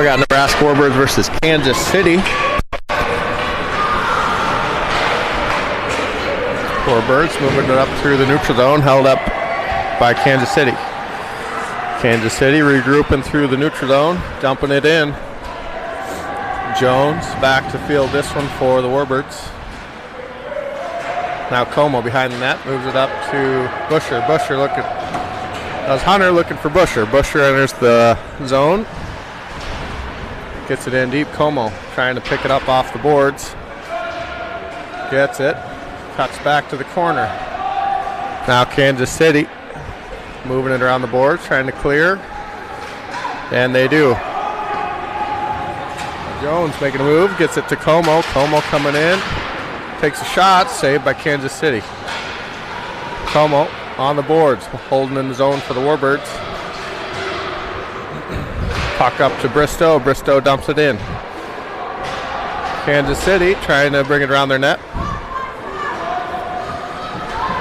We got Nebraska Warbirds versus Kansas City. Warbirds moving it up through the neutral zone, held up by Kansas City. Kansas City regrouping through the neutral zone, dumping it in. Jones back to field this one for the Warbirds. Now Como behind the net, moves it up to Busher. Busher looking, that was Hunter looking for Busher. Busher enters the zone. Gets it in deep. Como trying to pick it up off the boards. Gets it. Cuts back to the corner. Now Kansas City moving it around the boards, trying to clear. And they do. Jones making a move. Gets it to Como. Como coming in. Takes a shot. Saved by Kansas City. Como on the boards. Holding in the zone for the Warbirds. Puck up to Bristow. Bristow dumps it in. Kansas City trying to bring it around their net.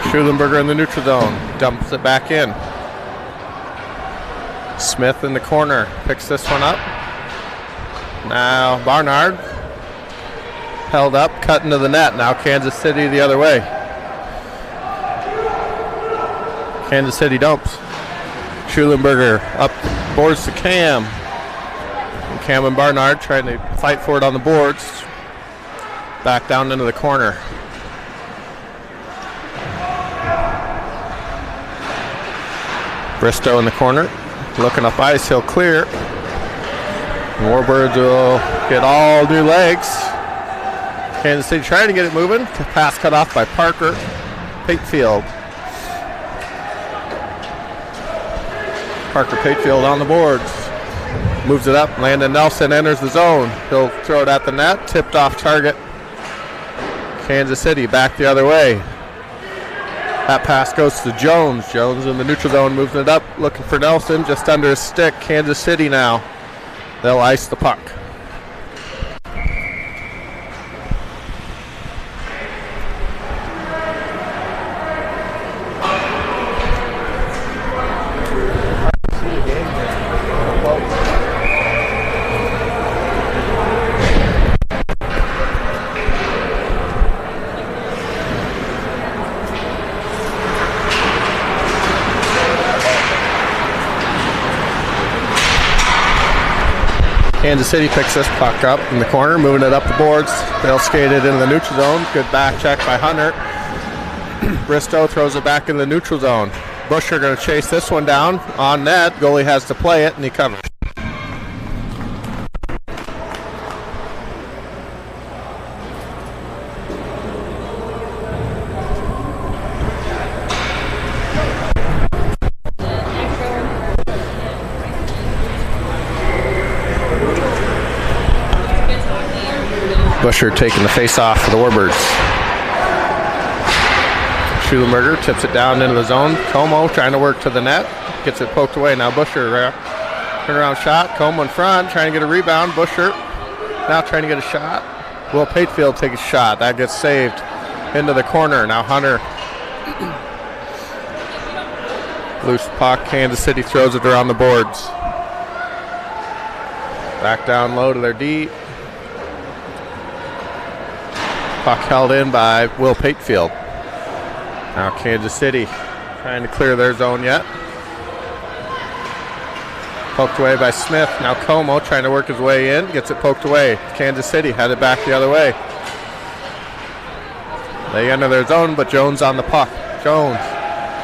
Schulenberger in the neutral zone. Dumps it back in. Smith in the corner. Picks this one up. Now Barnard. Held up. Cut into the net. Now Kansas City the other way. Kansas City dumps. Schulenberger up boards to Cam. Cam and Barnard trying to fight for it on the boards. Back down into the corner. Bristow in the corner. Looking up ice, he'll clear. Warbirds will get all new legs. Kansas City trying to get it moving. Pass cut off by Parker Patefield. Parker Patefield on the boards. Moves it up. Landon Nelson enters the zone. He'll throw it at the net. Tipped off target. Kansas City back the other way. That pass goes to Jones. Jones in the neutral zone, moving it up. Looking for Nelson. Just under his stick. Kansas City now. They'll ice the puck. Kansas City picks this puck up in the corner, moving it up the boards. They'll skate it into the neutral zone. Good back check by Hunter. Bristow throws it back in the neutral zone. Busher going to chase this one down on net. Goalie has to play it, and he covers. Busher taking the face off for the Warbirds. Schulenberger tips it down into the zone. Como trying to work to the net. Gets it poked away. Now Busher, turnaround shot. Como in front, trying to get a rebound. Busher now trying to get a shot. Will Patefield take a shot. That gets saved into the corner. Now Hunter. Loose puck. Kansas City throws it around the boards. Back down low to their D. Puck held in by Will Patefield. Now Kansas City trying to clear their zone yet. Poked away by Smith. Now Como trying to work his way in. Gets it poked away. Kansas City headed back the other way. They enter their zone, but Jones on the puck. Jones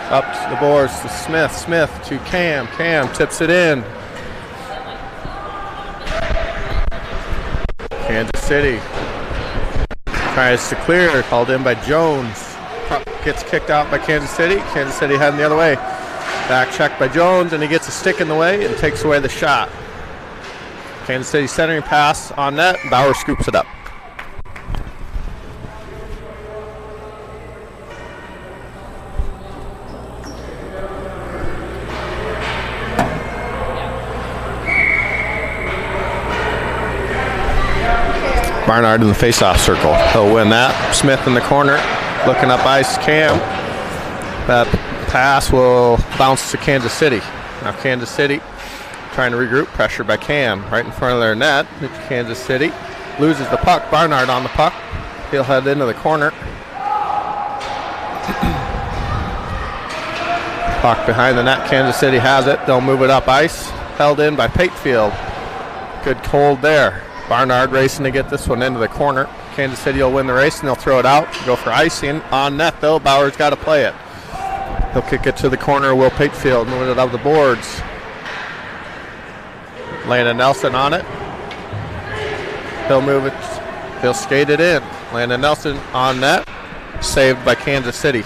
up to the boards to Smith. Smith to Cam. Cam tips it in. Kansas City tries to clear, called in by Jones. Gets kicked out by Kansas City. Kansas City heading the other way. Back check by Jones, and he gets a stick in the way and takes away the shot. Kansas City centering pass on net. Bauer scoops it up. Barnard in the face-off circle. He'll win that. Smith in the corner, looking up ice. Cam. That pass will bounce to Kansas City. Now Kansas City trying to regroup. Pressure by Cam right in front of their net. Kansas City loses the puck. Barnard on the puck. He'll head into the corner. Puck behind the net. Kansas City has it. They'll move it up ice. Held in by Patefield. Good hold there. Barnard racing to get this one into the corner. Kansas City will win the race and they'll throw it out. Go for icing. On net though. Bauer's got to play it. He'll kick it to the corner. Will Patefield moving it up the boards. Landon Nelson on it. He'll move it. He'll skate it in. Landon Nelson on net. Saved by Kansas City.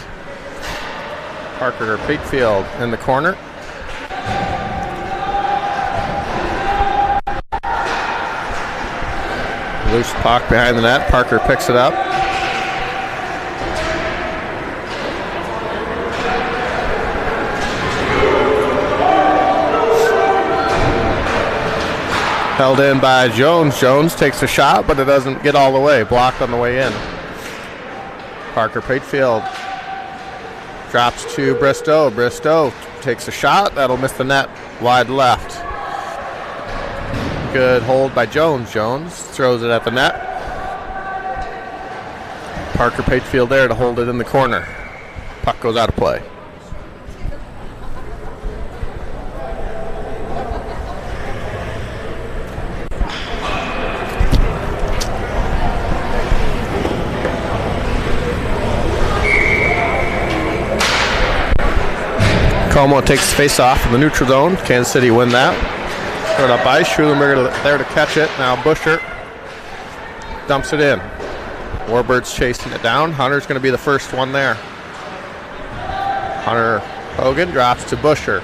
Parker Patefield in the corner. Loose puck behind the net. Parker picks it up. Held in by Jones. Jones takes a shot, but it doesn't get all the way. Blocked on the way in. Parker Patefield drops to Bristow. Bristow takes a shot. That'll miss the net wide left. Good hold by Jones. Jones throws it at the net. Parker Patefield there to hold it in the corner. Puck goes out of play. Como takes the face off in the neutral zone. Kansas City win that. Throw it up ice. Schulenberger there to catch it. Now Busher dumps it in. Warbird's chasing it down. Hunter's going to be the first one there. Hunter Hogan drops to Busher.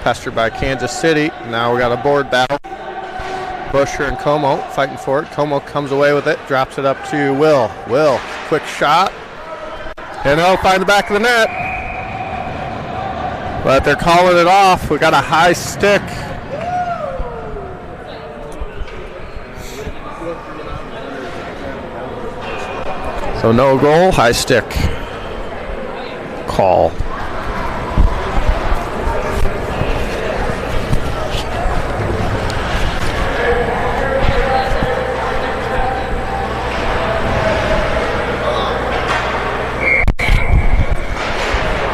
Pestered by Kansas City. Now we got a board battle. Busher and Como fighting for it. Como comes away with it. Drops it up to Will. Will, quick shot. And he'll find the back of the net. But they're calling it off. We got a high stick. So no goal, high stick call.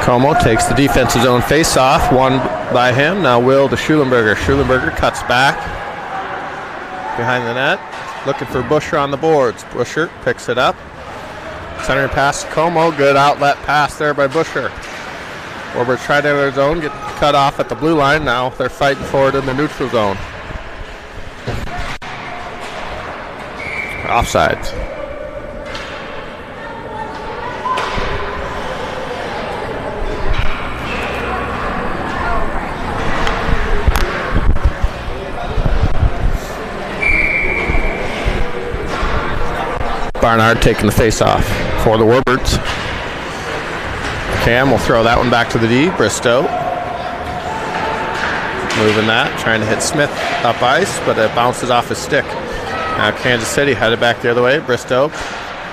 Como takes the defensive zone face-off, won by him. Now Will to Schulenberger. Schulenberger cuts back behind the net, looking for Busher on the boards. Busher picks it up. Center pass to Como. Good outlet pass there by Busher. Warburg tried out of their zone, get cut off at the blue line. Now they're fighting for it in the neutral zone. Offsides. Barnard taking the face off for the Warbirds. Cam will throw that one back to the D. Bristow moving that, trying to hit Smith up ice, but it bounces off his stick. Now Kansas City headed back the other way. Bristow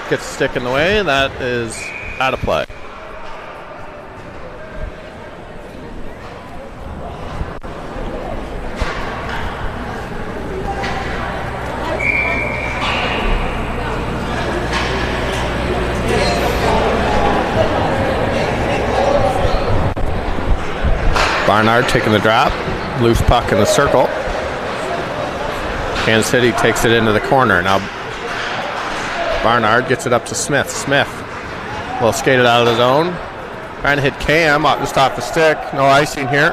gets the stick in the way, and that is out of play. Barnard taking the drop. Loose puck in the circle. Kansas City takes it into the corner. Now Barnard gets it up to Smith. Smith will skate it out of the zone. Trying to hit Cam just off the stick. No icing here.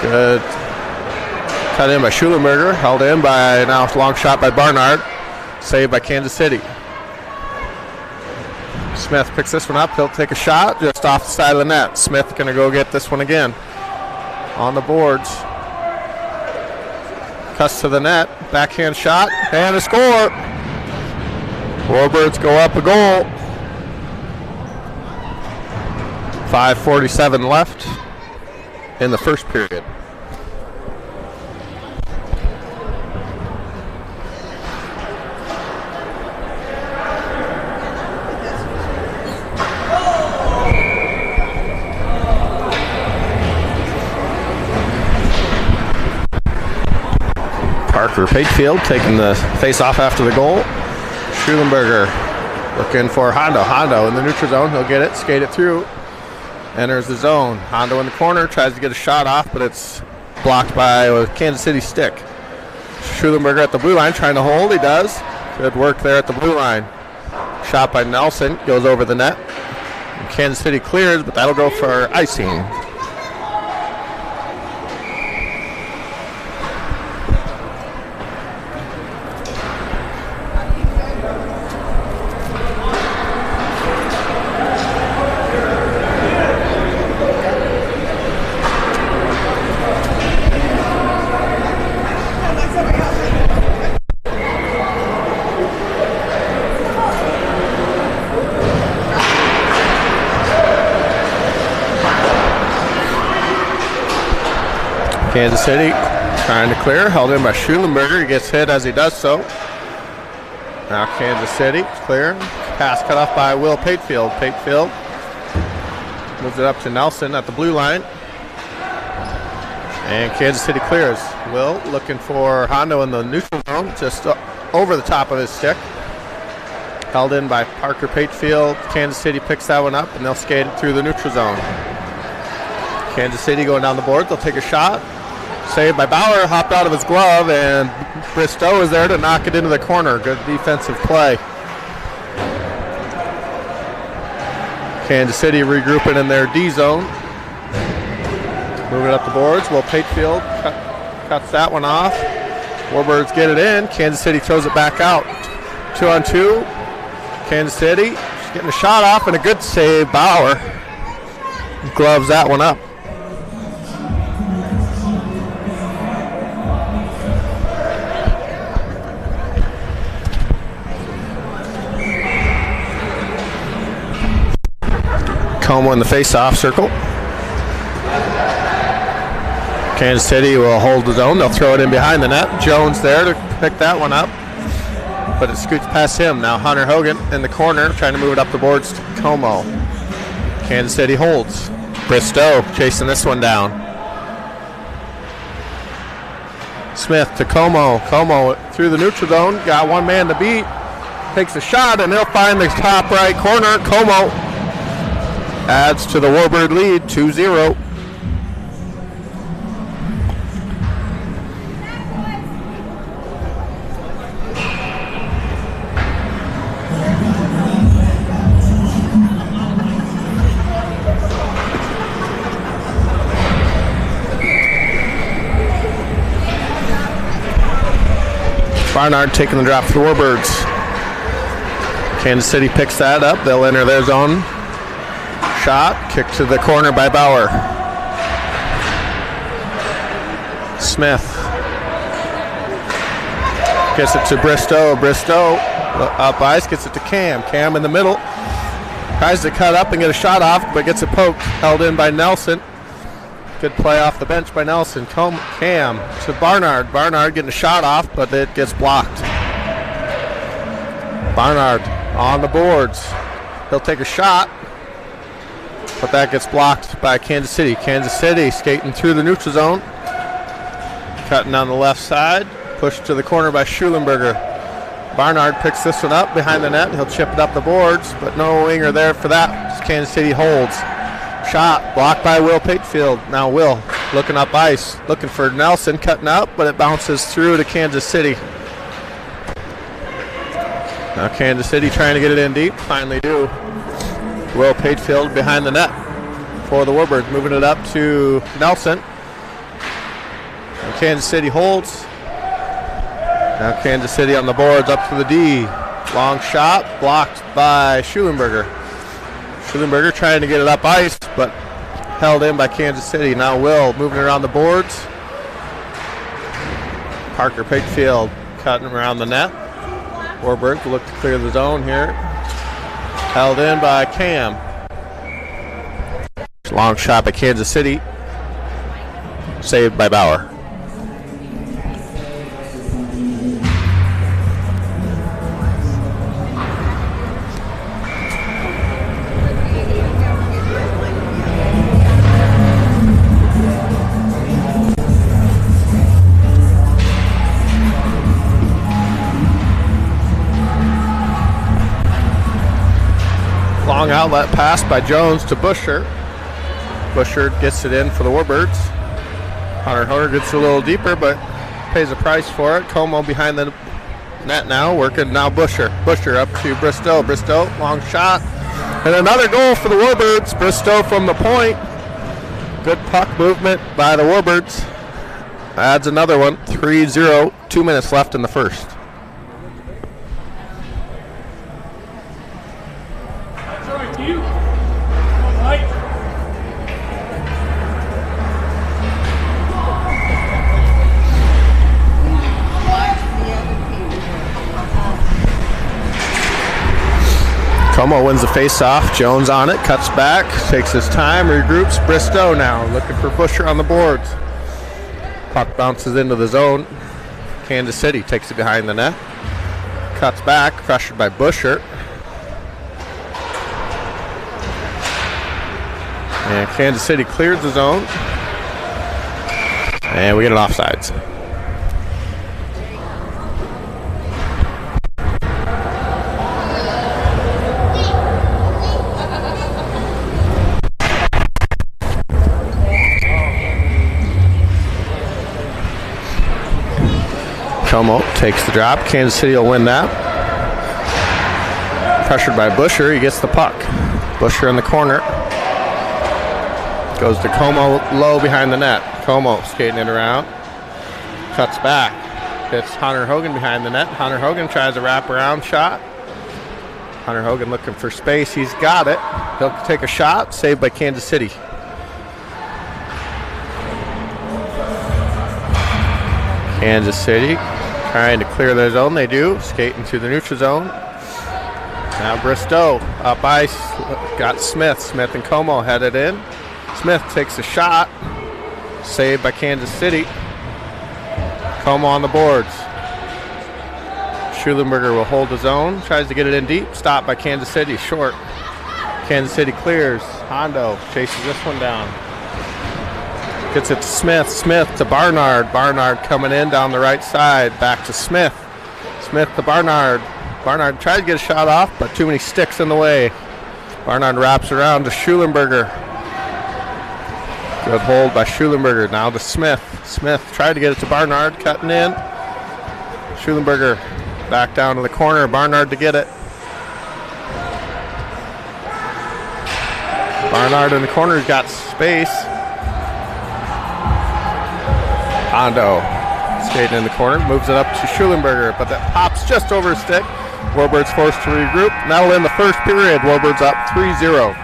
Good. Cut in by Schulenberger. Held in by, now it's a long shot by Barnard. Saved by Kansas City. Smith picks this one up. He'll take a shot just off the side of the net. Smith going to go get this one again. On the boards. Cuts to the net. Backhand shot. And a score. Warbirds go up a goal. 5:47 left in the first period. Parker Patefield taking the face-off after the goal. Schulenberger looking for Hondo. Hondo in the neutral zone. He'll get it, skate it through. Enters the zone. Hondo in the corner, tries to get a shot off, but it's blocked by a Kansas City stick. Schulenberger at the blue line trying to hold. He does. Good work there at the blue line. Shot by Nelson. Goes over the net. Kansas City clears, but that'll go for icing. Kansas City trying to clear, held in by Schulenberger. He gets hit as he does so. Now Kansas City clear. Pass cut off by Will Patefield. Patefield moves it up to Nelson at the blue line. And Kansas City clears. Will looking for Hondo in the neutral zone, just over the top of his stick. Held in by Parker Patefield. Kansas City picks that one up and they'll skate it through the neutral zone. Kansas City going down the board. They'll take a shot. Saved by Bauer, hopped out of his glove, and Bristow is there to knock it into the corner. Good defensive play. Kansas City regrouping in their D zone. Moving up the boards. Will Patefield cuts that one off. Warbirds get it in. Kansas City throws it back out. 2-on-2. Kansas City just getting a shot off, and a good save. Bauer gloves that one up. Como in the face-off circle. Kansas City will hold the zone. They'll throw it in behind the net. Jones there to pick that one up, but it scoots past him. Now Hunter Hogan in the corner trying to move it up the boards to Como. Kansas City holds. Bristow chasing this one down. Smith to Como. Como through the neutral zone. Got one man to beat. Takes a shot and they'll find the top right corner. Como adds to the Warbird lead, 2-0. Barnard taking the drop for the Warbirds. Kansas City picks that up. They'll enter their zone. Shot, kick to the corner by Bauer. Smith gets it to Bristow. Bristow up ice, gets it to Cam. Cam in the middle. Tries to cut up and get a shot off, but gets it poked. Held in by Nelson. Good play off the bench by Nelson. Cam to Barnard. Barnard getting a shot off, but it gets blocked. Barnard on the boards. He'll take a shot, but that gets blocked by Kansas City. Kansas City skating through the neutral zone. Cutting on the left side. Pushed to the corner by Schulenberger. Barnard picks this one up behind the net. He'll chip it up the boards, but no winger there for that. Kansas City holds. Shot blocked by Will Patefield. Now Will looking up ice. Looking for Nelson cutting up, but it bounces through to Kansas City. Now Kansas City trying to get it in deep. Finally do. Will Patefield behind the net for the Warbirds, moving it up to Nelson. And Kansas City holds. Now Kansas City on the boards up to the D. Long shot blocked by Schulenberger. Schulenberger trying to get it up ice, but held in by Kansas City. Now Will moving around the boards. Parker Patefield cutting around the net. Warbirds will look to clear the zone here. Held in by Cam. Long shot by Kansas City. Saved by Bauer. Long outlet pass by Jones to Busher. Busher gets it in for the Warbirds. Hunter Hogan gets a little deeper, but pays a price for it. Como behind the net now, working now Busher. Busher up to Bristow. Bristow, long shot. And another goal for the Warbirds. Bristow from the point. Good puck movement by the Warbirds. Adds another one. 3-0. 2 minutes left in the first. Como wins the face-off. Jones on it, cuts back, takes his time, regroups. Bristow now looking for Busher on the boards. Puck bounces into the zone. Kansas City takes it behind the net. Cuts back, pressured by Busher. And Kansas City clears the zone. And we get an offsides. Como takes the drop. Kansas City will win that. Pressured by Busher. He gets the puck. Busher in the corner. Goes to Como low behind the net. Como skating it around. Cuts back. Hits Hunter Hogan behind the net. Hunter Hogan tries a wraparound shot. Hunter Hogan looking for space. He's got it. He'll take a shot. Saved by Kansas City. Kansas City trying to clear their zone. They do. Skating to the neutral zone. Now Bristow up ice. Got Smith. Smith and Como headed in. Smith takes a shot. Saved by Kansas City. Como on the boards. Schulenberger will hold the zone. Tries to get it in deep. Stopped by Kansas City. Short. Kansas City clears. Hondo chases this one down. Gets it to Smith. Smith to Barnard. Barnard coming in down the right side. Back to Smith. Smith to Barnard. Barnard tried to get a shot off, but too many sticks in the way. Barnard wraps around to Schulenberger. Good hold by Schulenberger. Now to Smith. Smith tried to get it to Barnard. Cutting in. Schulenberger back down to the corner. Barnard to get it. Barnard in the corner. He's got space. Hondo skating in the corner, moves it up to Schulenberger, but that pops just over his stick. Warbirds forced to regroup. That'll end the first period. Warbirds up 3-0.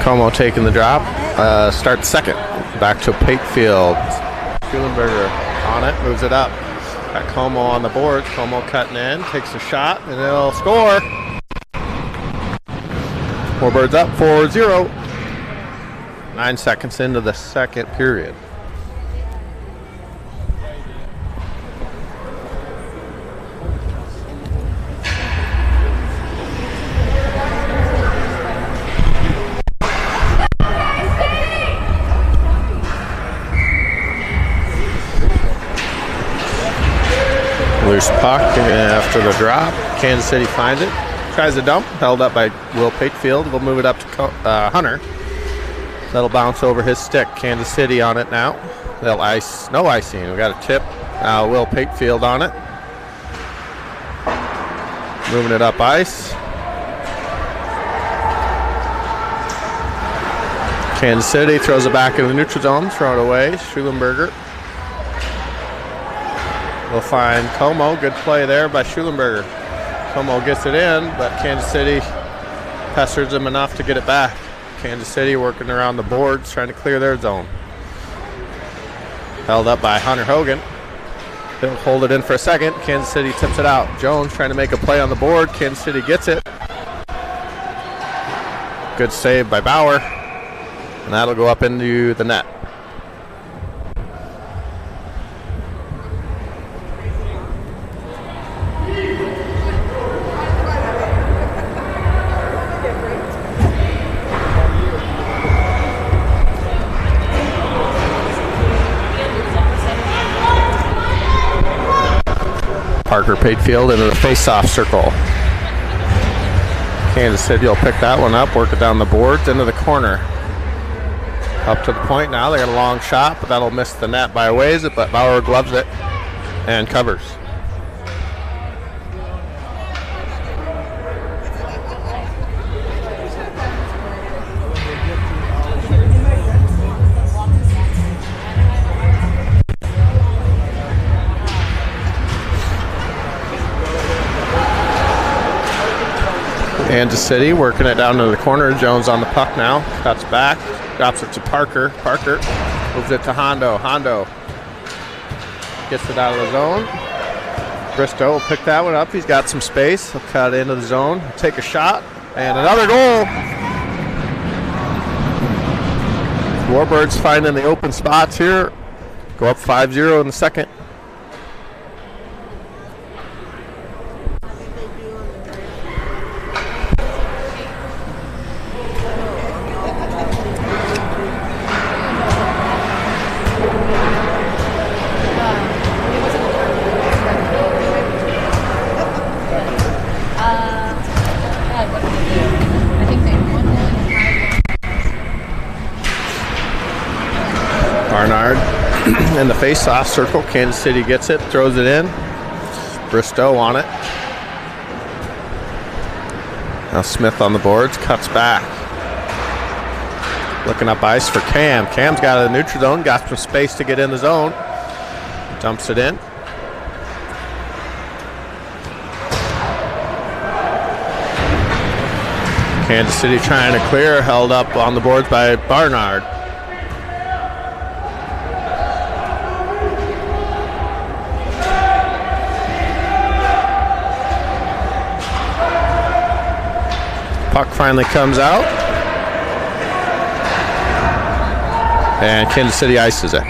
Como taking the drop. Starts second. Back to Patefield. Schulenberger on it. Moves it up. Got Como on the board. Como cutting in. Takes a shot. And they'll score. Warbirds up 4-0. 9 seconds into the second period. Loose puck after the drop. Kansas City finds it. Tries to dump. Held up by Will Patefield. We'll move it up to Hunter. That'll bounce over his stick. Kansas City on it now. They'll ice. No icing. We got a tip. Will Patefield on it. Moving it up ice. Kansas City throws it back into the neutral zone. Throw it away. Schulenberger. We'll find Como. Good play there by Schulenberger. Como gets it in, but Kansas City pesters him enough to get it back. Kansas City working around the boards, trying to clear their zone. Held up by Hunter Hogan. He'll hold it in for a second. Kansas City tips it out. Jones trying to make a play on the board. Kansas City gets it. Good save by Bauer. And that'll go up into the net. Parker Patefield into the face-off circle. Kansas City will pick that one up, work it down the boards, into the corner. Up to the point now. They got a long shot, but that'll miss the net by a ways, but Bauer gloves it and covers. Kansas City working it down to the corner. Jones on the puck now. Cuts back. Drops it to Parker. Parker moves it to Hondo. Hondo gets it out of the zone. Bristow will pick that one up. He's got some space. He'll cut into the zone. Take a shot. And another goal. Warbirds finding the open spots here. Go up 5-0 in the second. In the face-off circle, Kansas City gets it, throws it in. Bristow on it. Now Smith on the boards, cuts back. Looking up ice for Cam. Cam's got a neutral zone, got some space to get in the zone. Dumps it in. Kansas City trying to clear, held up on the boards by Barnard. Puck finally comes out. And Kansas City ices it.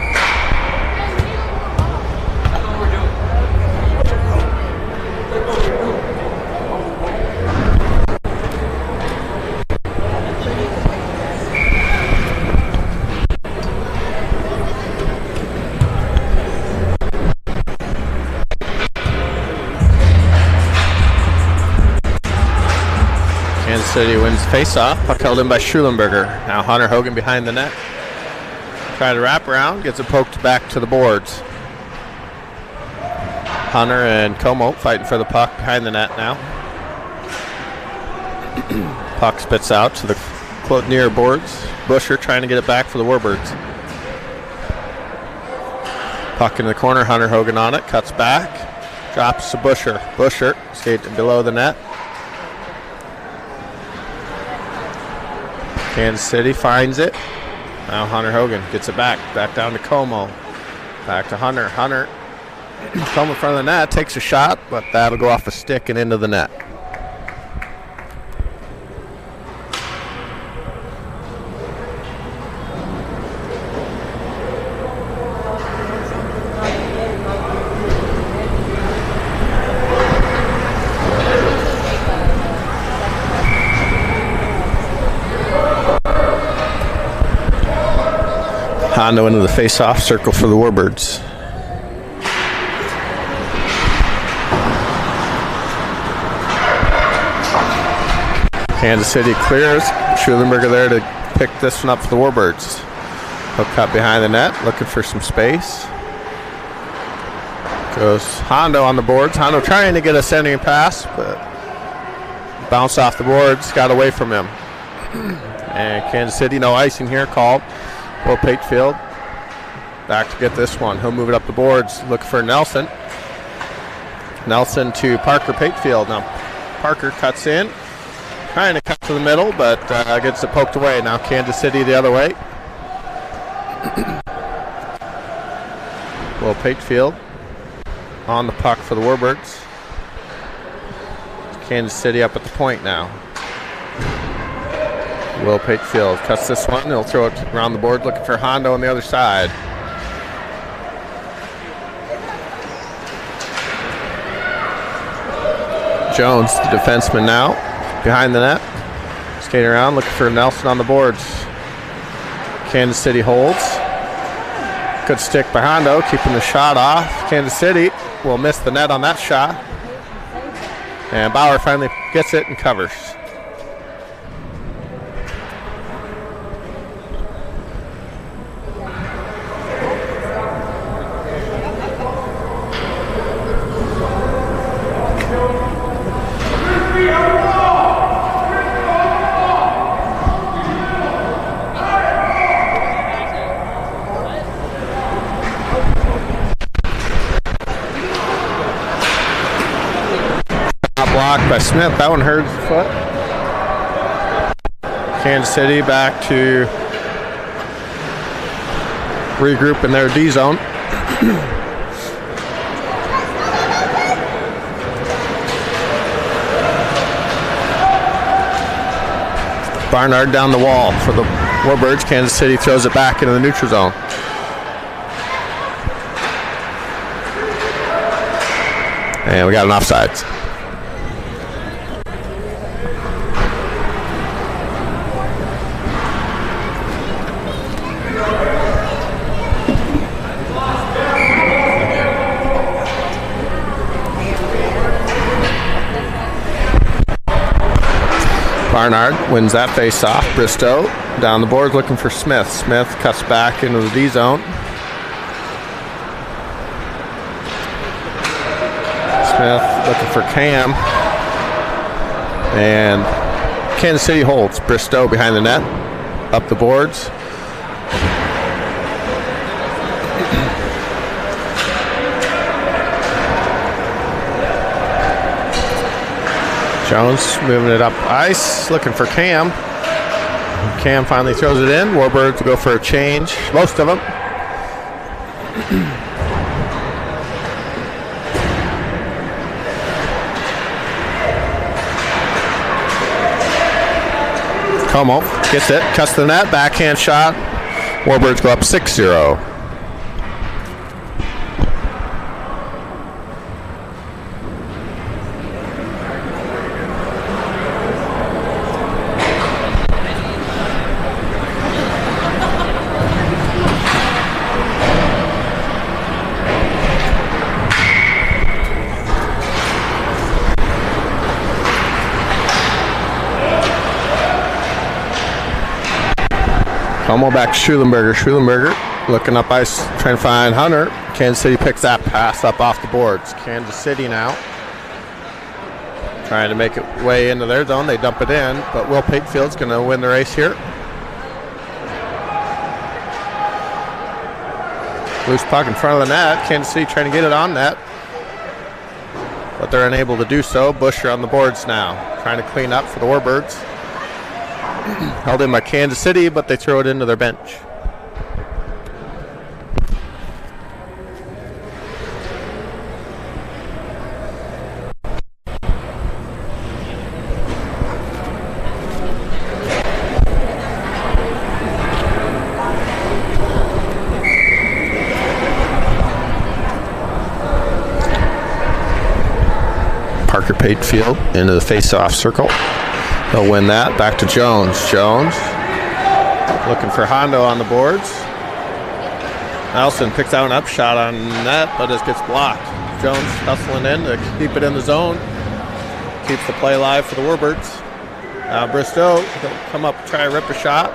City wins face-off. Puck held in by Schulenberger. Now Hunter Hogan behind the net. Try to wrap around. Gets it poked back to the boards. Hunter and Como fighting for the puck behind the net now. Puck spits out to the near boards. Busher trying to get it back for the Warbirds. Puck in the corner. Hunter Hogan on it. Cuts back. Drops to Busher. Busher skating below the net. Kansas City finds it. Now Hunter Hogan gets it back. Back down to Como. Back to Hunter. Hunter come in front of the net. Takes a shot, but that'll go off a stick and into the net. Hondo into the face-off circle for the Warbirds. Kansas City clears. Schulenberger there to pick this one up for the Warbirds. Hook cut behind the net, looking for some space. Goes Hondo on the boards. Hondo trying to get a centering pass, but bounced off the boards, got away from him. And Kansas City, no icing here called. Will Patefield back to get this one. He'll move it up the boards, look for Nelson. Nelson to Parker Patefield. Now Parker cuts in. Trying to cut to the middle, but gets it poked away. Now Kansas City the other way. Will Patefield on the puck for the Warbirds. Kansas City up at the point now. Will Patefield cuts this one. He'll throw it around the board looking for Hondo on the other side. Jones, the defenseman now. Behind the net, skating around, looking for Nelson on the boards. Kansas City holds. Good stick by Hondo, keeping the shot off. Kansas City will miss the net on that shot. And Bauer finally gets it and covers. Blocked by Smith. That one hurt his foot. Kansas City back to regroup in their D zone. Barnard down the wall for the Warbirds. Kansas City throws it back into the neutral zone. And we got an offsides. Barnard wins that face-off. Bristow down the board looking for Smith. Smith cuts back into the D zone. Smith looking for Cam. And Kansas City holds. Bristow behind the net. Up the boards. Jones moving it up ice, looking for Cam. Cam finally throws it in. Warbirds go for a change, most of them. Como gets it, cuts the net, backhand shot. Warbirds go up 6-0. Como back to Schulenberger. Schulenberger looking up ice, trying to find Hunter. Kansas City picks that pass up off the boards. Kansas City now trying to make it way into their zone. They dump it in, but Will Patefield's going to win the race here. Loose puck in front of the net. Kansas City trying to get it on net, but they're unable to do so. Busher on the boards now, trying to clean up for the Warbirds. Held in by Kansas City, but they throw it into their bench. Parker Patefield into the face-off circle. They'll win that. Back to Jones. Jones looking for Hondo on the boards. Nelson picks out an up shot on net, but it gets blocked. Jones hustling in to keep it in the zone. Keeps the play alive for the Warbirds. Now Bristow come up, try to rip a shot.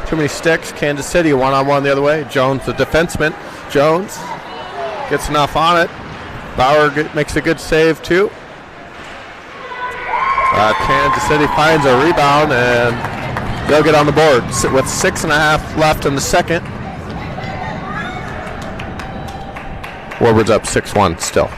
Too many sticks. Kansas City one-on-one the other way. Jones, the defenseman. Jones gets enough on it. Bauer makes a good save too. Kansas City finds a rebound and they'll get on the board with 6.5 left in the second. Warbirds up 6-1 still.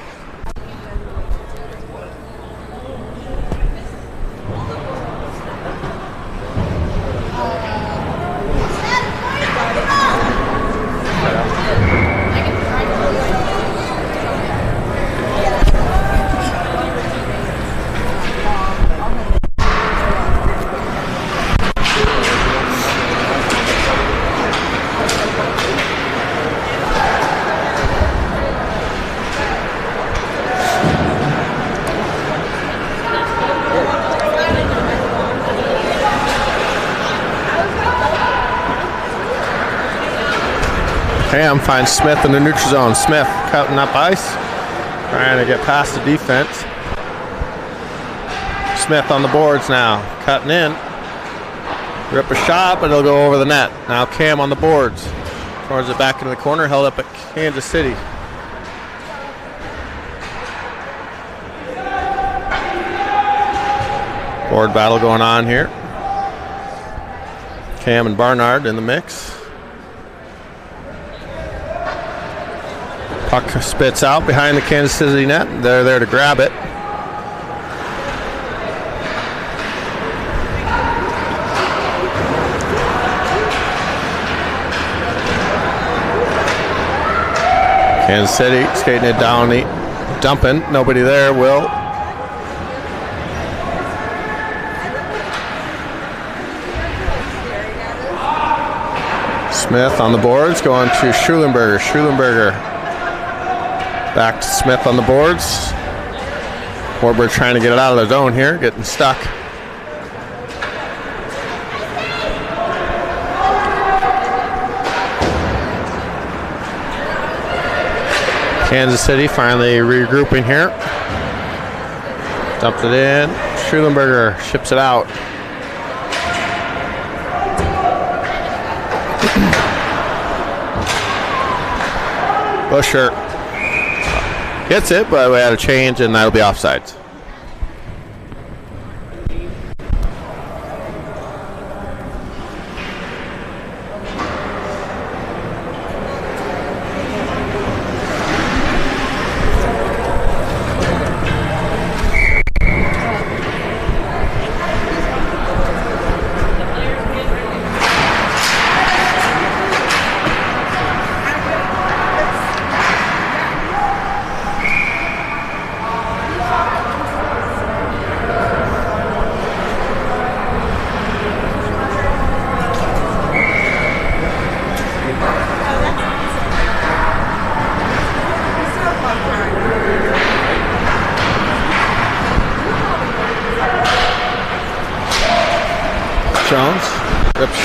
Ham finds Smith in the neutral zone. Smith cutting up ice, trying to get past the defense. Smith on the boards now, cutting in. Rip a shot, but it'll go over the net. Now Cam on the boards. Towards it back into the corner, held up at Kansas City. Board battle going on here. Cam and Barnard in the mix. Puck spits out behind the Kansas City net. They're there to grab it. Kansas City skating it down, dumping. Nobody there. Will. Smith on the boards, going to Schulenberger. Schulenberger back to Smith on the boards. Warbird trying to get it out of the zone here, getting stuck. Kansas City finally regrouping here. Dumps it in. Schulenberger ships it out. Busher gets it, but we had a change, and that'll be offsides.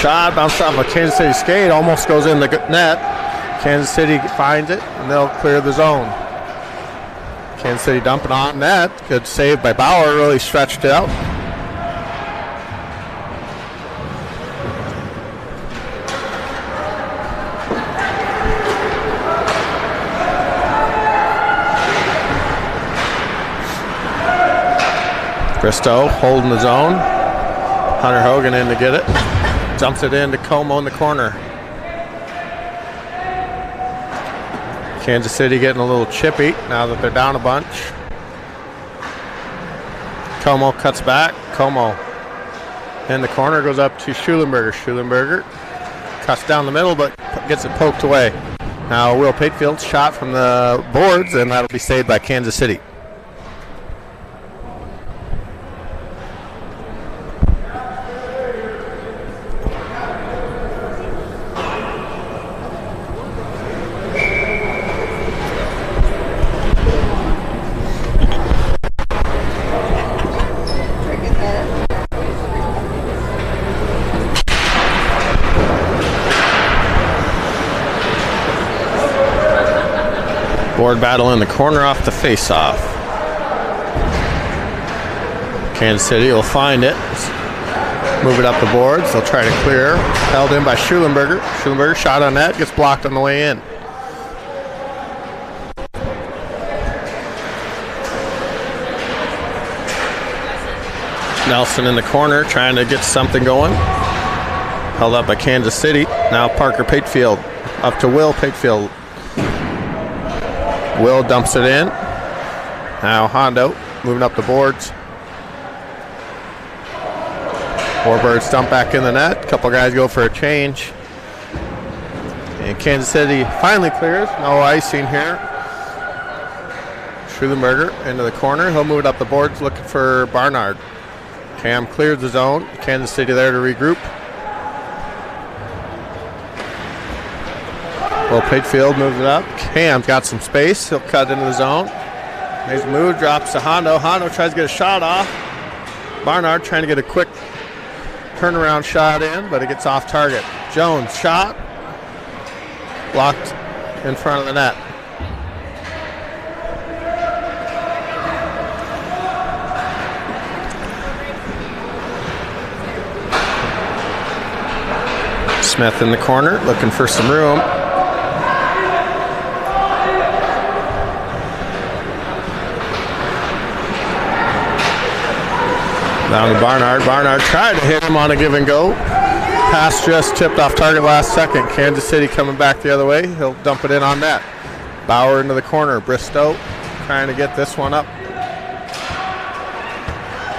Shot bounced off a Kansas City skate, almost goes in the net. Kansas City finds it, and they'll clear the zone. Kansas City dumping on net. Good save by Bauer, really stretched it out. Bristow holding the zone. Hunter Hogan in to get it. Dumps it into Como in the corner. Kansas City getting a little chippy now that they're down a bunch. Como cuts back. Como in the corner, goes up to Schulenberger. Schulenberger cuts down the middle, but gets it poked away. Now Will Patefield shot from the boards, and that'll be saved by Kansas City. Board battle in the corner off the face-off. Kansas City will find it. Move it up the boards. They'll try to clear. Held in by Schulenberger. Schulenberger shot on net. Gets blocked on the way in. Nelson in the corner trying to get something going. Held up by Kansas City. Now Parker Patefield up to Will Patefield. Will dumps it in. Now Hondo moving up the boards. Warbirds dump back in the net. A couple guys go for a change. And Kansas City finally clears. No icing here. Schulenberger into the corner. He'll move it up the boards looking for Barnard. Cam clears the zone. Kansas City there to regroup. Will Patefield moves it up. Cam's got some space. He'll cut into the zone. Makes a move, drops to Hondo. Hondo tries to get a shot off. Barnard trying to get a quick turnaround shot in, but it gets off target. Jones shot. Blocked in front of the net. Smith in the corner looking for some room. Down to Barnard. Barnard tried to hit him on a give and go. Pass just tipped off target last second. Kansas City coming back the other way. He'll dump it in on net. Bauer into the corner. Bristow trying to get this one up.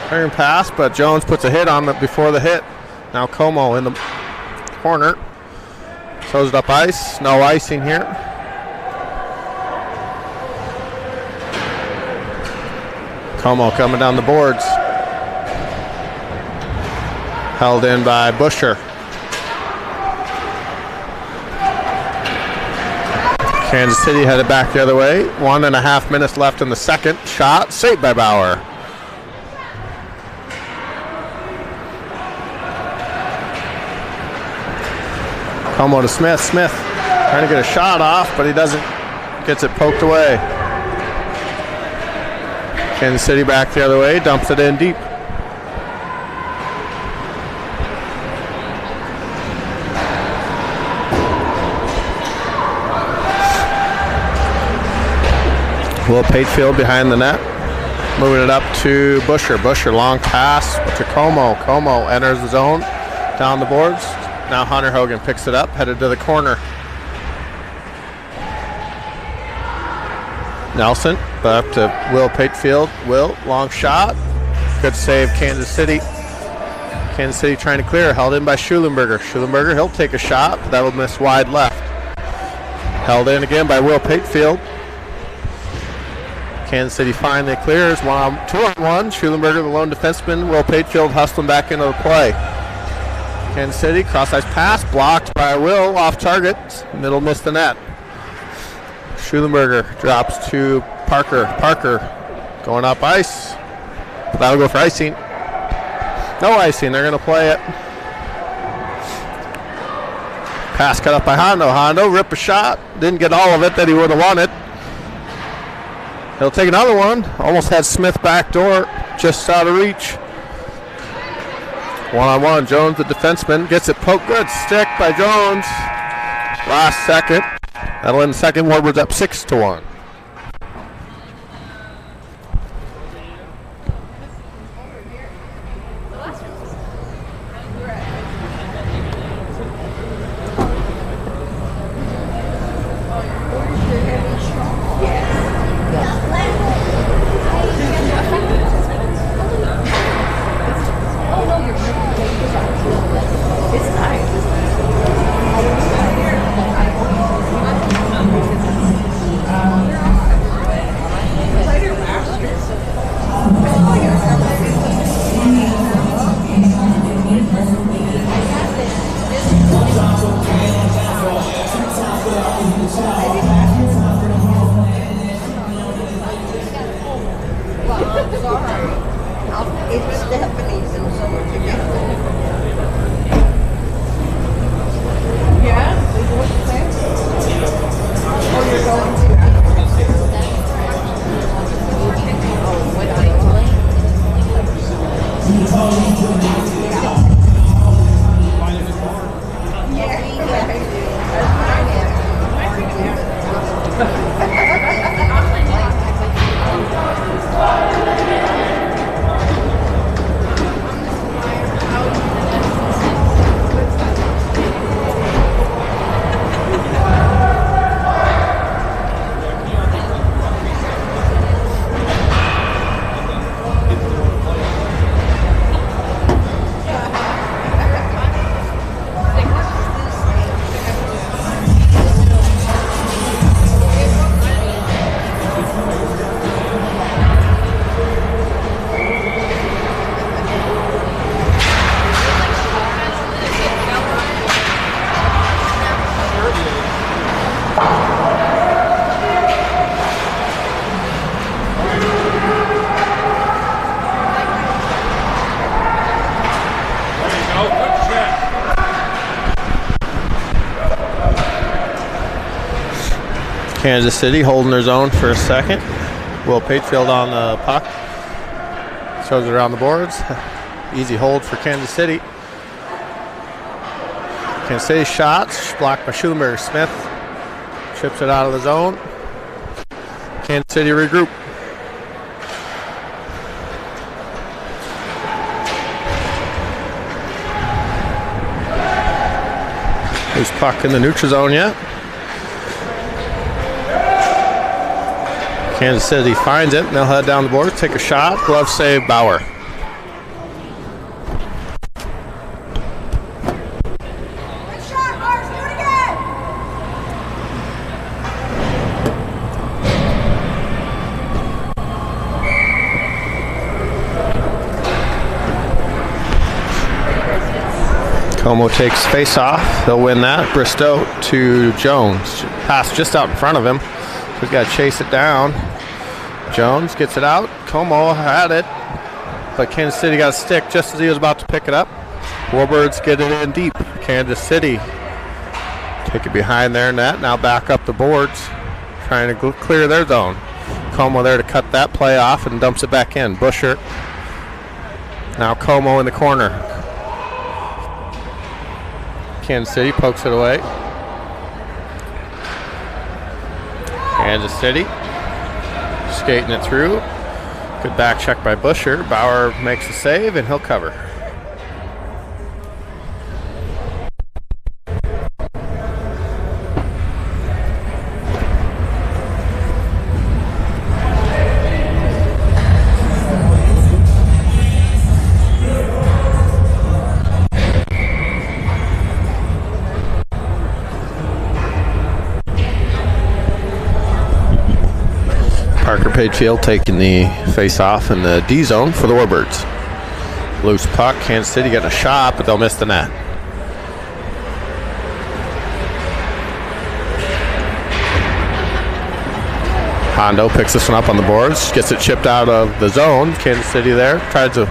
Turn pass, but Jones puts a hit on it before the hit. Now Como in the corner. Throws it up ice. No icing here. Como coming down the boards. Held in by Busher. Kansas City headed back the other way. 1.5 minutes left in the second. Shot saved by Bauer. Como to Smith. Smith trying to get a shot off, but he doesn't. Gets it poked away. Kansas City back the other way. Dumps it in deep. Will Patefield behind the net. Moving it up to Busher. Busher long pass to Como. Como enters the zone. Down the boards. Now Hunter Hogan picks it up. Headed to the corner. Nelson. Up to Will Patefield. Will. Long shot. Good save Kansas City. Kansas City trying to clear. Held in by Schulenberger. Schulenberger. He'll take a shot. But that'll miss wide left. Held in again by Will Patefield. Kansas City finally clears. 2-on-1. Schulenberger, the lone defenseman. Will Patefield hustling back into the play. Kansas City, cross-ice pass, blocked by Will, off target. Middle missed the net. Schulenberger drops to Parker. Parker going up ice. That'll go for icing. No icing. They're going to play it. Pass cut up by Hondo. Hondo rip a shot. Didn't get all of it that he would have wanted. He'll take another one. Almost had Smith backdoor, just out of reach. 1-on-1. Jones, the defenseman, gets it poked. Good stick by Jones. Last second. That'll end the second. Warbirds up 6-1. Yeah? Oh, you're going to? Kansas City holding their zone for a second. Will Pagefield on the puck. Shows it around the boards. Easy hold for Kansas City. Kansas City shots. Blocked by Schulenberger. Smith chips it out of the zone. Kansas City regroup. Loose puck in the neutral zone yet. Kansas City finds it, and they'll head down the board, take a shot. Glove save, Bauer. Good shot, Mars, do it again! Como takes face off. They'll win that. Bristow to Jones. Pass just out in front of him. He's got to chase it down. Jones gets it out. Como had it, but Kansas City got a stick just as he was about to pick it up. Warbirds get it in deep. Kansas City take it behind their net. Now back up the boards, trying to clear their zone. Como there to cut that play off and dumps it back in. Busher. Now Como in the corner. Kansas City pokes it away. Kansas City skating it through. Good back check by Busher. Bauer makes the save and he'll cover. Parker Pagefield taking the face-off in the D zone for the Warbirds. Loose puck. Kansas City getting a shot, but they'll miss the net. Hondo picks this one up on the boards, gets it chipped out of the zone. Kansas City there, tries to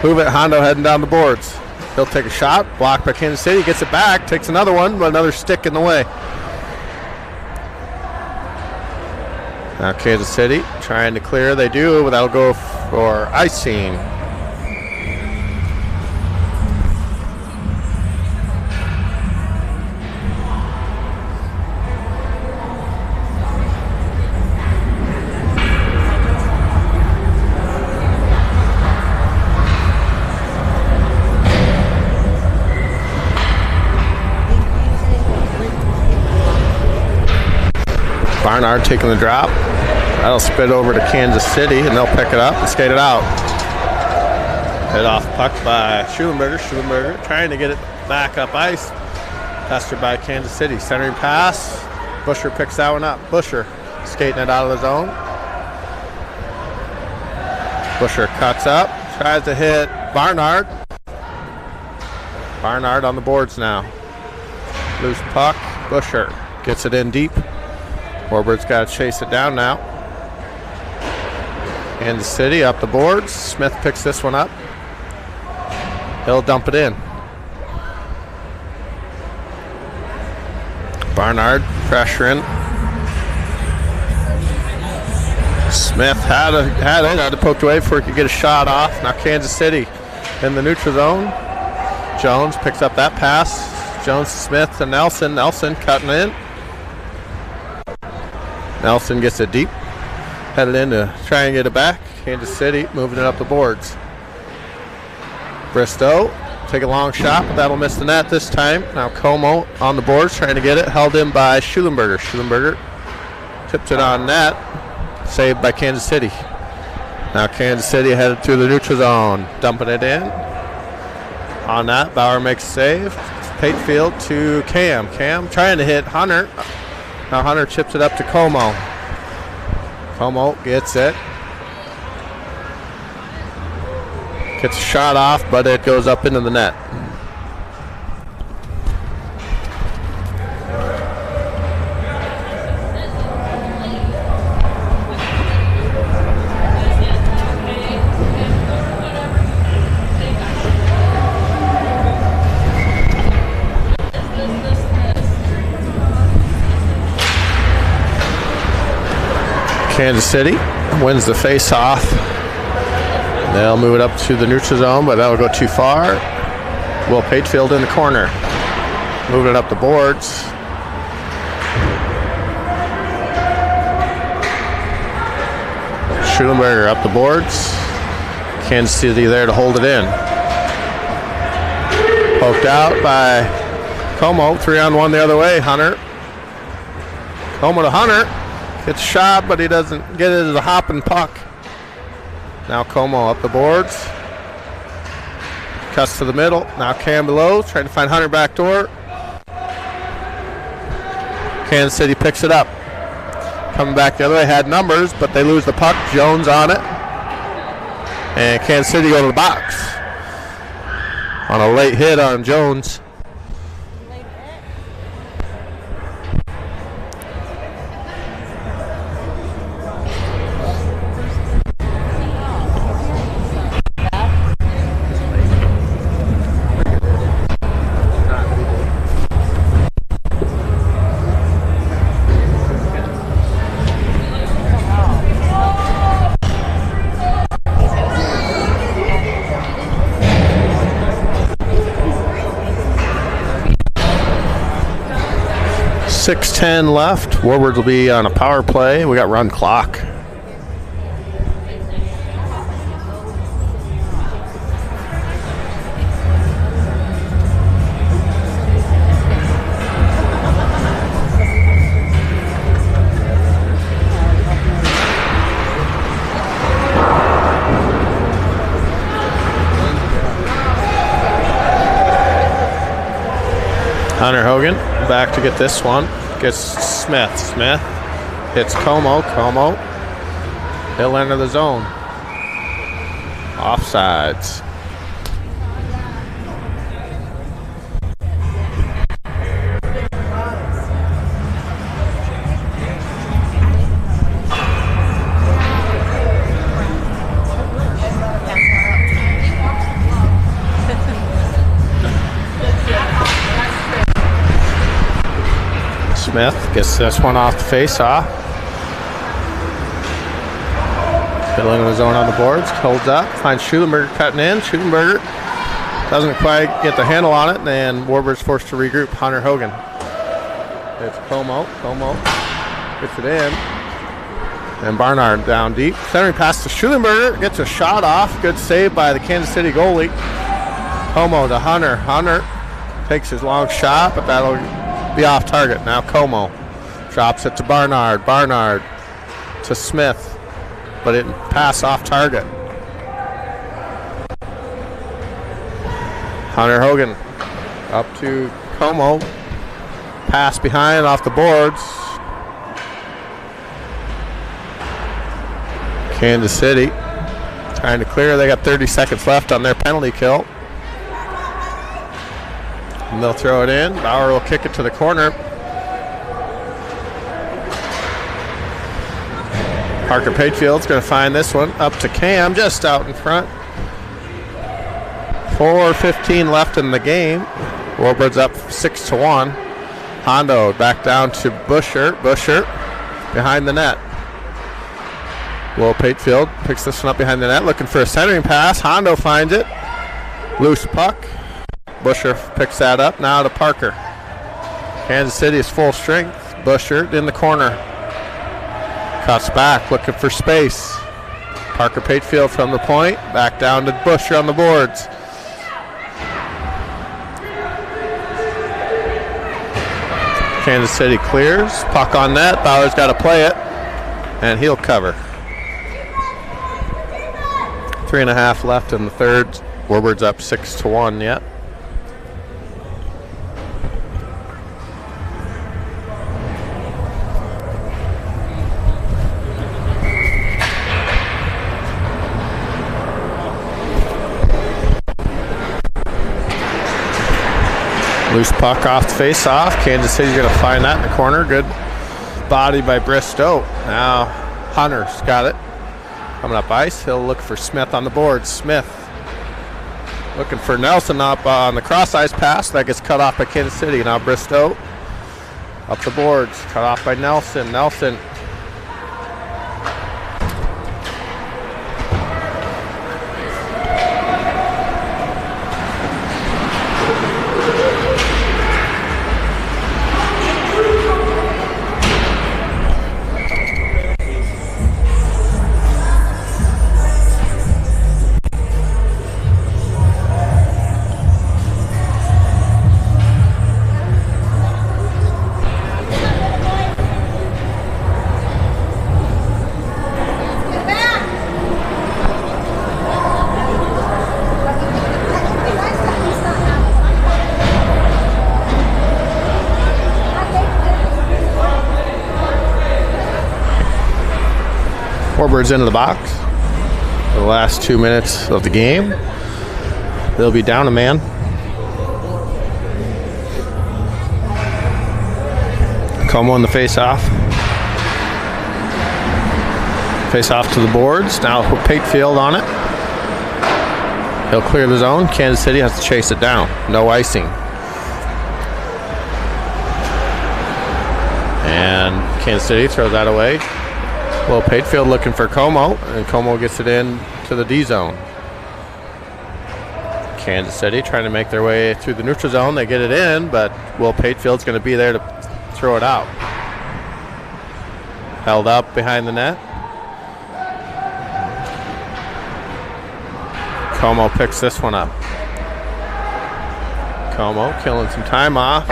move it. Hondo heading down the boards. He'll take a shot, blocked by Kansas City, gets it back, takes another one, but another stick in the way. Now Kansas City trying to clear, they do, but that'll go for icing. Barnard taking the drop. That'll spit over to Kansas City, and they'll pick it up and skate it out. Head off puck by Schulenberger. Schulenberger trying to get it back up ice. Pestered by Kansas City. Centering pass. Busher picks that one up. Busher skating it out of the zone. Busher cuts up. Tries to hit Barnard. Barnard on the boards now. Loose puck. Busher gets it in deep. Warbirds got to chase it down now. Kansas City up the boards. Smith picks this one up. He'll dump it in. Barnard pressuring. Smith had it poked away before he could get a shot off. Now Kansas City in the neutral zone. Jones picks up that pass. Jones, Smith to Nelson. Nelson cutting in. Nelson gets it deep. Headed in to try and get it back. Kansas City moving it up the boards. Bristow take a long shot, but that'll miss the net this time. Now Como on the boards trying to get it. Held in by Schulenberger. Schulenberger tips it on net. Saved by Kansas City. Now Kansas City headed to the neutral zone. Dumping it in. On that, Bauer makes a save. Patefield to Cam. Cam trying to hit Hunter. Now Hunter chips it up to Como. Como gets it. Gets a shot off, but it goes up into the net. Kansas City wins the face-off. They'll move it up to the neutral zone, but that'll go too far. Will Patefield in the corner. Moving it up the boards. Schulenberger up the boards. Kansas City there to hold it in. Poked out by Como. 3-on-1 the other way. Hunter. Como to Hunter. Gets shot, but he doesn't get it as a hopping puck. Now Como up the boards. Cuts to the middle. Now Cam below, trying to find Hunter back door. Kansas City picks it up. Coming back the other way, had numbers, but they lose the puck. Jones on it. And Kansas City go to the box. On a late hit on Jones. .6:10 left. Warwards will be on a power play. We got run clock. Hunter Hogan back to get this one. Gets Smith. Smith hits Como. Como. He'll enter the zone. Offsides. Smith gets this one off the face-off. Filling the zone on the boards. Holds up. Finds Schulenberger cutting in. Schulenberger doesn't quite get the handle on it. And Warburg's forced to regroup. Hunter Hogan. It's Como. Como gets it in. And Barnard down deep. Centering pass to Schulenberger. Gets a shot off. Good save by the Kansas City goalie. Como to Hunter. Hunter takes his long shot, but that'll be off target. Now Como drops it to Barnard. Barnard to Smith, but it pass off target. Hunter Hogan up to Como. Pass behind off the boards. Kansas City trying to clear. They got 30 seconds left on their penalty kill. And they'll throw it in. Bauer will kick it to the corner. Parker Patefield's going to find this one up to Cam, just out in front. 4:15 left in the game. Warbird's up 6-1. Hondo back down to Busher. Busher behind the net. Will Patefield picks this one up behind the net, looking for a centering pass. Hondo finds it. Loose puck. Busher picks that up. Now to Parker. Kansas City is full strength. Busher in the corner. Cuts back, looking for space. Parker Patefield from the point. Back down to Busher on the boards. Kansas City clears. Puck on net. Bauer's got to play it. And he'll cover. 3.5 left in the third. Warbird's up 6-1 yet. Loose puck off the face-off. Kansas City's going to find that in the corner. Good body by Bristow. Now Hunter's got it. Coming up ice. He'll look for Smith on the board. Smith looking for Nelson up on the cross-ice pass. That gets cut off by Kansas City. Now Bristow up the boards. Cut off by Nelson. Nelson. Warbirds into the box. For the last 2 minutes of the game. They'll be down a man. Como in the face-off. Face-off to the boards. Now Patefield on it. He'll clear the zone. Kansas City has to chase it down. No icing. And Kansas City throws that away. Will Patefield looking for Como, and Como gets it in to the D zone. Kansas City trying to make their way through the neutral zone. They get it in, but Will Patefield's going to be there to throw it out. Held up behind the net. Como picks this one up. Como killing some time off.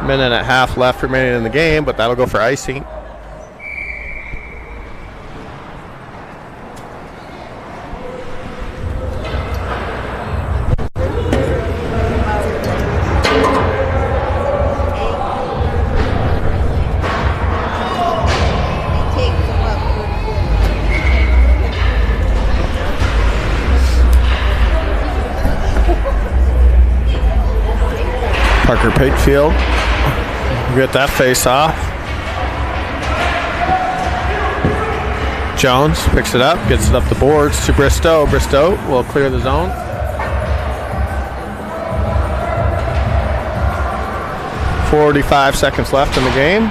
Minute and a half left remaining in the game, but that'll go for icing. Parker Patefield get that face off. Jones picks it up, gets it up the boards to Bristow. Bristow will clear the zone. .45 seconds left in the game.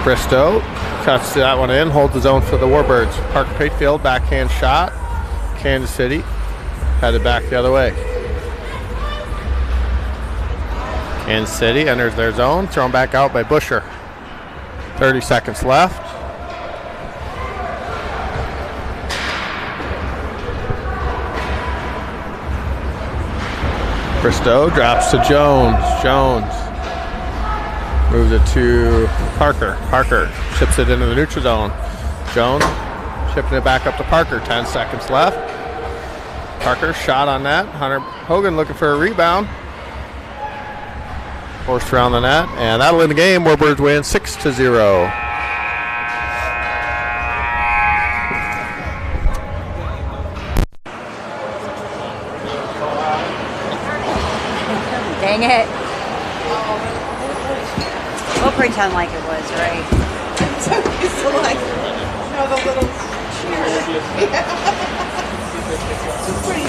Bristow cuts that one in, holds the zone for the Warbirds. Parker Patefield, backhand shot. Kansas City headed back the other way. Kansas City enters their zone, thrown back out by Busher. 30 seconds left. Bristow drops to Jones. Jones moves it to Parker. Parker chips it into the neutral zone. Jones chipping it back up to Parker. 10 seconds left. Parker shot on that. Hunter Hogan looking for a rebound. Forced around the net, and that'll end the game. Warbirds win 6-0. Dang it. We'll pretend like it was, right? So like, the little cheer. It's pretty